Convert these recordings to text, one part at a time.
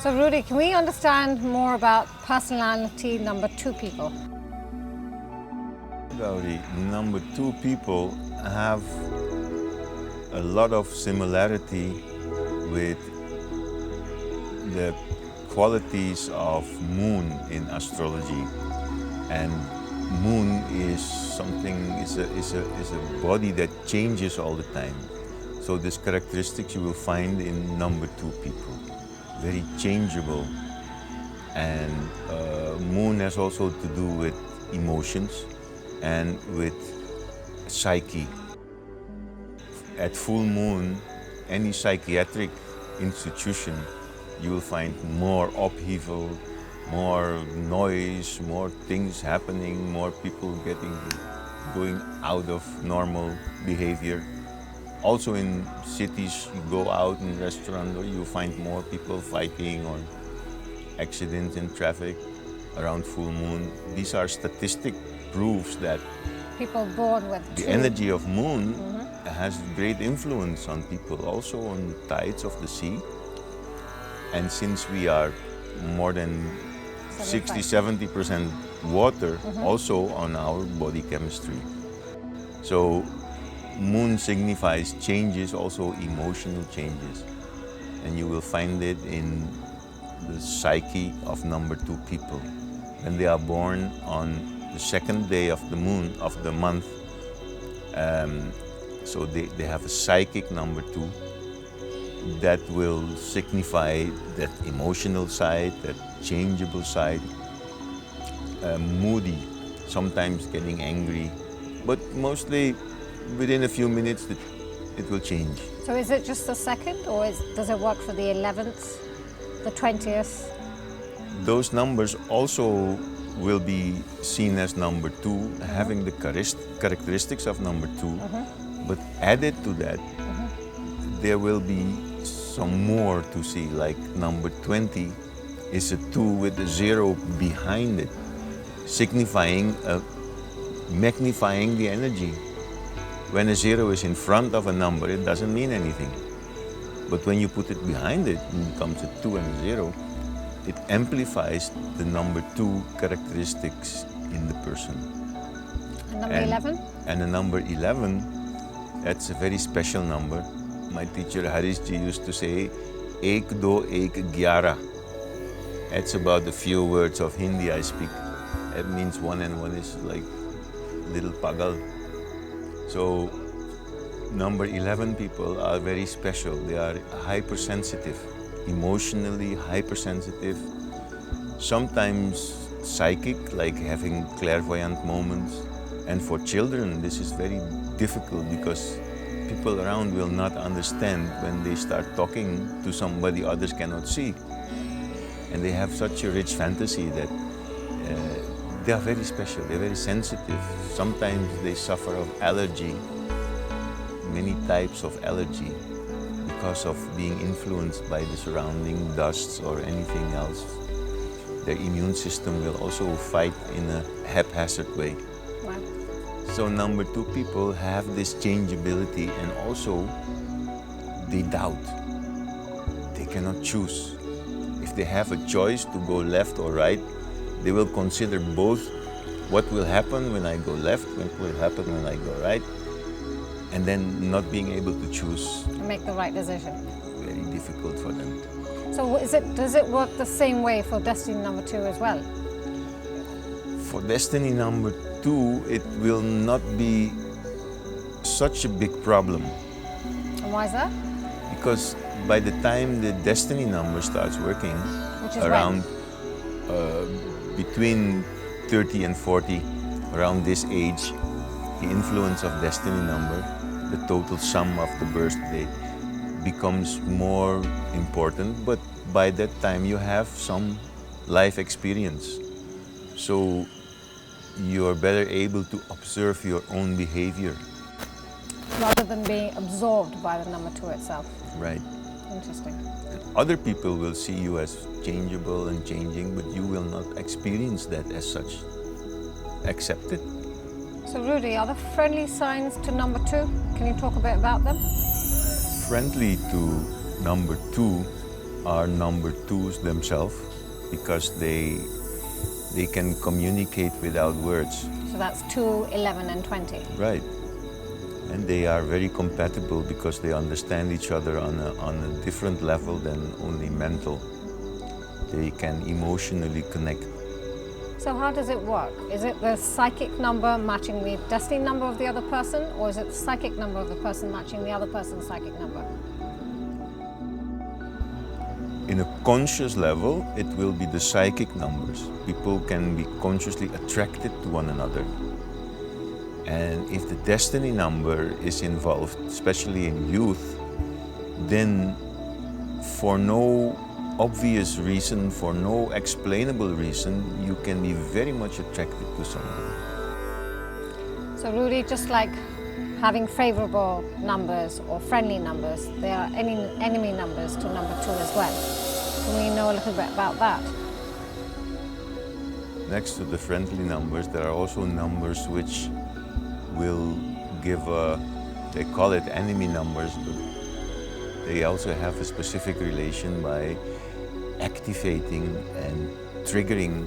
So Rudi, can we understand more about personality number 2 people? Gauri, number 2 people have a lot of similarity with the qualities of moon in astrology. And moon is something, is a body that changes all the time. So these characteristics you will find in number 2 people. Very changeable. And moon has also to do with emotions and with psyche. At full moon, any psychiatric institution, you will find more upheaval, more noise, more things happening, more people going out of normal behavior. Also in cities, you go out in restaurants, or you find more people fighting or accidents in traffic around full moon. These are statistic proofs that People born with the energy of moon has great influence on people, also on the tides of the sea. And since we are more than 60-70% water, also on our body chemistry. So moon signifies changes, also emotional changes. And you will find it in the psyche of number 2 people. When they are born on the 2nd day of the moon, of the month, so they have a psychic number 2 that will signify that emotional side, that changeable side, moody, sometimes getting angry, but mostly within a few minutes it will change. So is it just the 2nd, or does it work for the 11th, the 20th? Those numbers also will be seen as number 2, having the characteristics of number 2, but added to that, there will be some more to see, like number 20 is a 2 with a 0 behind it, signifying magnifying the energy. When a 0 is in front of a number, it doesn't mean anything. But when you put it behind it, it becomes a 2 and a 0, it amplifies the number 2 characteristics in the person. And number 11? And the number 11, that's a very special number. My teacher Harish ji used to say, Ek do ek gyara. That's about the few words of Hindi I speak. It means 1 and 1 is like little pagal. So number 11 people are very special. They are hypersensitive, emotionally hypersensitive, sometimes psychic, like having clairvoyant moments. And for children, this is very difficult because people around will not understand when they start talking to somebody others cannot see. And they have such a rich fantasy that they are very special, they're very sensitive. Sometimes they suffer of allergy, many types of allergy, because of being influenced by the surrounding dusts or anything else. Their immune system will also fight in a haphazard way. Wow. So number 2 people have this changeability, and also they doubt. They cannot choose. If they have a choice to go left or right, they will consider both. What will happen when I go left, what will happen when I go right, and then not being able to choose. Make the right decision. Very difficult for them. So does it work the same way for destiny number 2 as well? For destiny number 2, it will not be such a big problem. And why is that? Because by the time the destiny number starts working, Which is around between 30 and 40, around this age, the influence of destiny number, the total sum of the birth date, becomes more important. But by that time you have some life experience. So you are better able to observe your own behavior. Rather than being absorbed by the number 2 itself. Right. Interesting. Other people will see you as changeable and changing, but you will not experience that as such. Accept it. So Rudi, are there friendly signs to number 2? Can you talk a bit about them? Friendly to number 2 are number twos themselves because they can communicate without words. So that's 2, 11 and 20. Right. And they are very compatible because they understand each other on a different level than only mental. They can emotionally connect. So how does it work? Is it the psychic number matching the destiny number of the other person, or is it the psychic number of the person matching the other person's psychic number? In a conscious level, it will be the psychic numbers. People can be consciously attracted to one another. And if the destiny number is involved, especially in youth, then for no obvious reason, for no explainable reason, you can be very much attracted to someone. So Rudi, just like having favorable numbers or friendly numbers, there are enemy numbers to number 2 as well. Can we know a little bit about that? Next to the friendly numbers, there are also numbers which will give they call it enemy numbers, but they also have a specific relation by activating and triggering,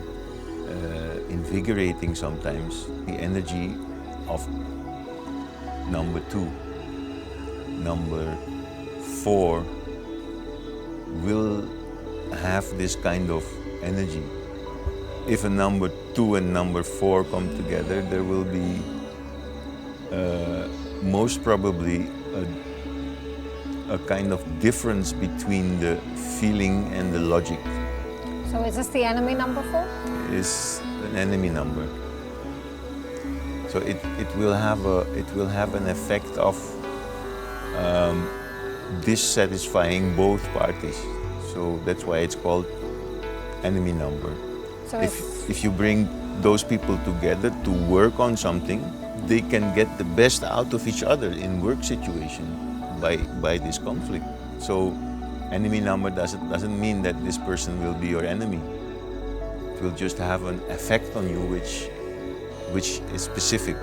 invigorating sometimes the energy of number 2. Number 4 will have this kind of energy. If a number 2 and number 4 come together, there will be most probably a kind of difference between the feeling and the logic. So is this the enemy number 4? Is an enemy number. So it will have an effect of dissatisfying both parties. So that's why it's called enemy number. So if you bring those people together to work on something, they can get the best out of each other in work situation by this conflict. So enemy number doesn't mean that this person will be your enemy. It will just have an effect on you which is specific.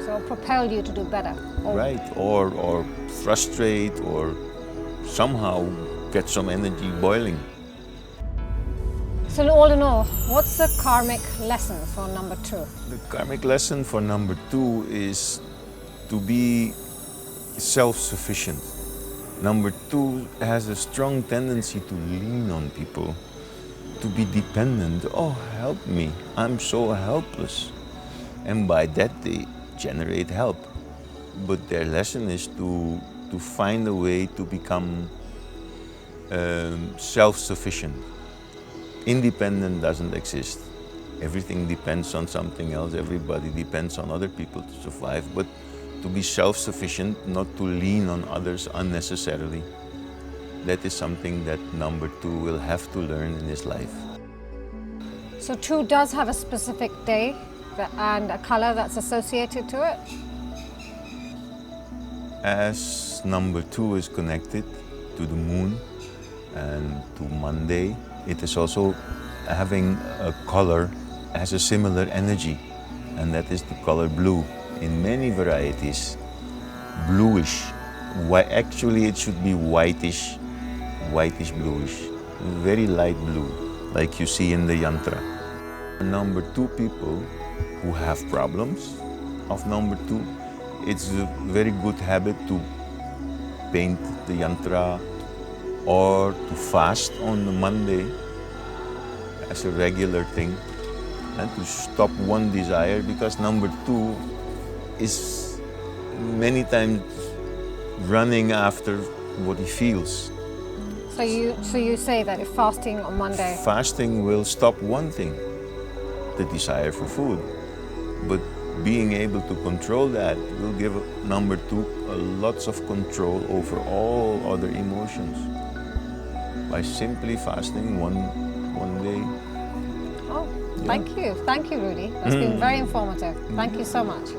So propel you to do better. Right, or frustrate, or somehow get some energy boiling. So all in all, what's the karmic lesson for number 2? The karmic lesson for number 2 is to be self-sufficient. Number 2 has a strong tendency to lean on people, to be dependent. Oh, help me, I'm so helpless. And by that they generate help. But their lesson is to find a way to become self-sufficient. Independent doesn't exist. Everything depends on something else. Everybody depends on other people to survive. But to be self-sufficient, not to lean on others unnecessarily, that is something that number 2 will have to learn in his life. So 2 does have a specific day and a color that's associated to it? As number 2 is connected to the moon and to Monday, it is also having a color, has a similar energy, and that is the color blue. In many varieties, bluish. Actually, it should be whitish bluish, very light blue, like you see in the yantra. Number 2 people who have problems of number 2, it's a very good habit to paint the yantra or to fast on the Monday as a regular thing, and to stop one desire, because number 2 is many times running after what he feels. So you say that if fasting on Monday... Fasting will stop one thing, the desire for food. But being able to control that will give number 2 lots of control over all other emotions by simply fasting one day. Oh, thank you. Thank you, Rudi. That's been very informative. Thank you so much.